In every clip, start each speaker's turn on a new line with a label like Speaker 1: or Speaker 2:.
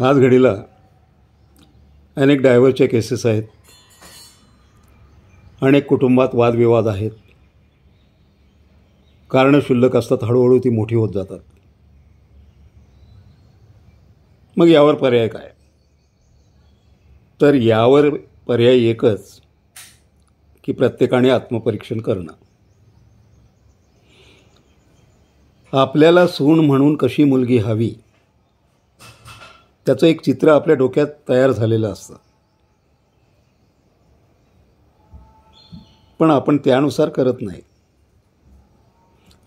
Speaker 1: आज घडीला अनेक डायव्हर्सच्या केसेस आहेत. अनेक कुटुंबात वादविवाद आहेत. कारणं क्षुल्लक असतात, हळूहळू ती मोठी होत जातात. मग यावर पर्याय काय? तर यावर पर्याय एकच की प्रत्येकाने आत्मपरीक्षण करणं. आपल्याला सून म्हणून कशी मुलगी हवी त्याचं एक चित्र आपल्या डोक्यात तयार झालेलं असतं, पण आपण त्यानुसार करत नाही.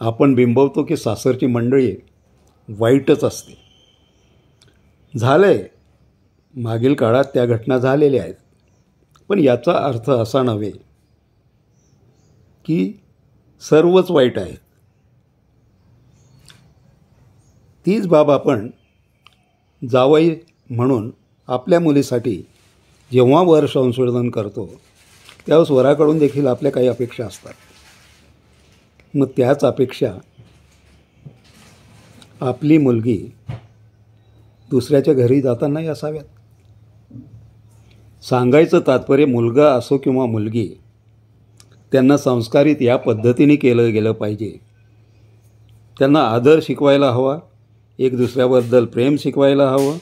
Speaker 1: आपण बिंबवतो की सासरची मंडळी वाईटच असते. झालंय, मागील काळात त्या घटना झालेल्या आहेत, पण याचा अर्थ असा नव्हे की सर्वच वाईट आहे. तीच बाब आपण जावई म्हणून आपल्या मुलीसाठी जेव्हा वर संशोधन करतो त्यावेळेस वराकडून देखील आपल्या काही अपेक्षा असतात. मग त्याच अपेक्षा आपली मुलगी दुसऱ्याच्या घरी जातानाही असाव्यात. सांगायचं तात्पर्य मुलगा असो किंवा मुलगी, त्यांना संस्कारित या पद्धतीने केलं गेलं पाहिजे. त्यांना आदर शिकवायला हवा, एक दुसऱ्याबद्दल प्रेम शिकवायला हवं,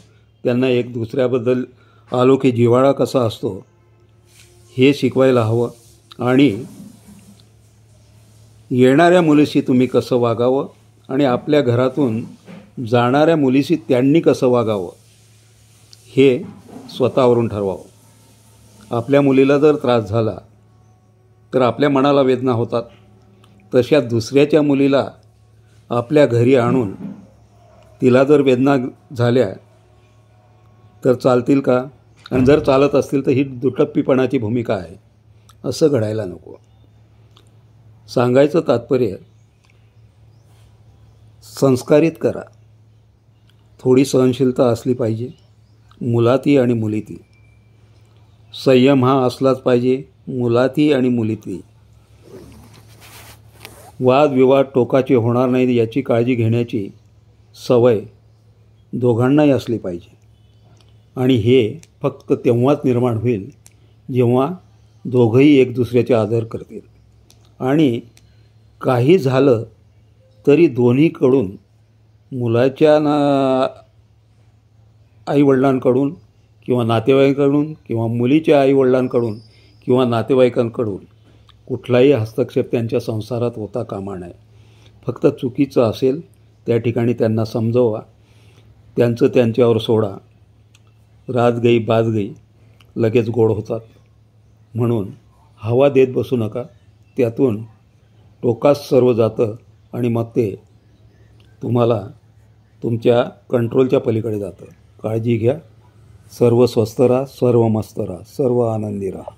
Speaker 1: त्यांना एक दुसऱ्याबद्दल अलौकिक जिव्हाळा कसा असतो हे शिकवायला हवं, आणि येणाऱ्या मुलीशी तुम्ही कसं वागावं आणि आपल्या घरातून जाणाऱ्या मुलीशी त्यांनी कसं वागावं हे स्वतःवरून ठरवावं. आपल्या मुलीला जर त्रास झाला तर आपल्या मनाला वेदना होतात. तशा दुसऱ्याच्या मुलीला आपल्या घरी आणून तिला जर वेदना झाल्या तर चालतील का? आणि जर चालत असतील तर ही दुटप्पीपणाची भूमिका आहे. असं घडायला नको. सांगायचं तात्पर्य संस्कारित करा. थोडी सहनशीलता असली पाहिजे, मुलाती आणि मुलीती. संयम हा असलाच पाहिजे, मुलाती आणि मुलीती. वादविवाद टोकाचे होणार नाहीत याची काळजी घेण्याची सवय दोघांनाही असली पाहिजे. आणि हे फक्त तेव्हाच निर्माण होईल जेव्हा दोघंही एक दुसऱ्याचे आदर करतील. आणि काही झालं तरी दोन्हीकडून, मुलाच्या आईवडिलांकडून किंवा नातेवाईकांकडून किंवा मुलीच्या आईवडिलांकडून किंवा नातेवाईकांकडून कुठलाही हस्तक्षेप त्यांच्या संसारात होता कामा नये. फक्त चुकीचं असेल त्या ठिकाणी त्यांना समजवा, त्यांचं त्यांच्यावर सोडा. रात गई बात गई लगेच गोड होतात. म्हणून हवा देत बसू नका. त्यातून टोकास सर्व जातं आणि मग ते तुम्हाला तुमच्या कंट्रोलच्या पलीकडे जातं. काळजी घ्या. सर्व स्वस्थ राहा, सर्व मस्त राहा, सर्व आनंदी राहा.